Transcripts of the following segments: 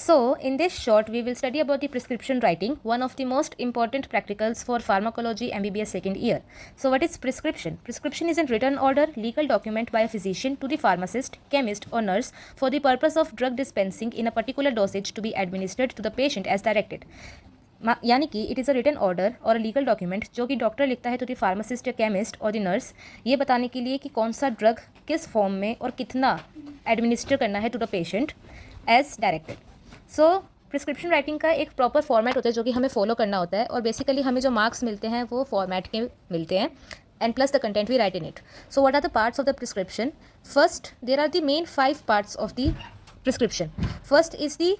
So, in this short, we will study about the prescription writing, one of the most important practicals for pharmacology MBBS second year. So, what is prescription? Prescription is a written order, legal document by a physician to the pharmacist, chemist or nurse for the purpose of drug dispensing in a particular dosage to be administered to the patient as directed. यानी कि it is a written order और a legal document जो कि doctor लिखता है to the pharmacist या chemist और the nurse, ये बताने के लिए कि कौन सा ड्रग किस फॉर्म में और कितना एडमिनिस्टर करना है to the patient as directed. So prescription writing का एक प्रॉपर फॉर्मेट होता है जो कि हमें फॉलो करना होता है, और बेसिकली हमें जो मार्क्स मिलते हैं वो फॉर्मेट के मिलते हैं, and plus the content we write in it. So what are the parts of the prescription? First, there are the main 5 parts of the prescription. First is the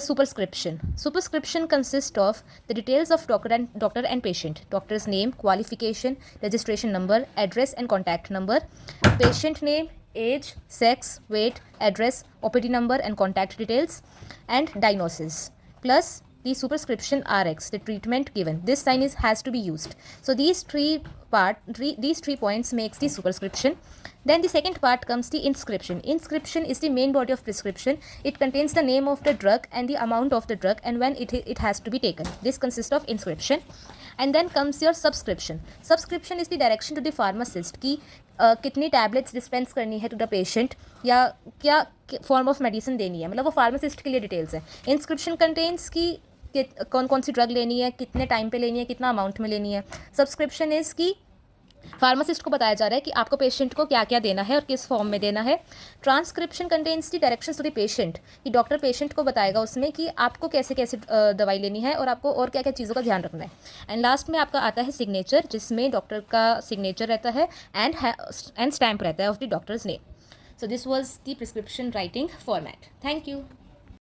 superscription. Superscription consists of the details of doctor and patient, doctor's name, qualification, registration number, address and contact number, patient name, age, sex, weight, address, OPD number and contact details, and diagnosis, plus the superscription RX, the treatment given. This sign has to be used. So these three points makes the superscription. Then the second part comes the inscription. Inscription is the main body of prescription. It contains the name of the drug and the amount of the drug and when it has to be taken. This consists of inscription. And then comes your subscription. Subscription is the direction to the pharmacist कि कितनी tablets dispense करनी है to the patient या क्या form of medicine देनी है, मतलब वो फार्मासिस्ट के लिए डिटेल्स है. इंस्क्रिप्शन कंटेन्स की कौन कौन सी ड्रग लेनी है, कितने टाइम पे लेनी है, कितना अमाउंट में लेनी है. सब्सक्रिप्शन इज़ की फार्मासिस्ट को बताया जा रहा है कि आपको पेशेंट को क्या क्या देना है और किस फॉर्म में देना है. Transcription contains the directions to the patient कि डॉक्टर पेशेंट को बताएगा उसमें कि आपको कैसे कैसे दवाई लेनी है और आपको और क्या क्या चीज़ों का ध्यान रखना है. एंड लास्ट में आपका आता है सिग्नेचर, जिसमें डॉक्टर का सिग्नेचर रहता है एंड स्टैम्प रहता है of the doctors name. So this was the prescription writing format. Thank you.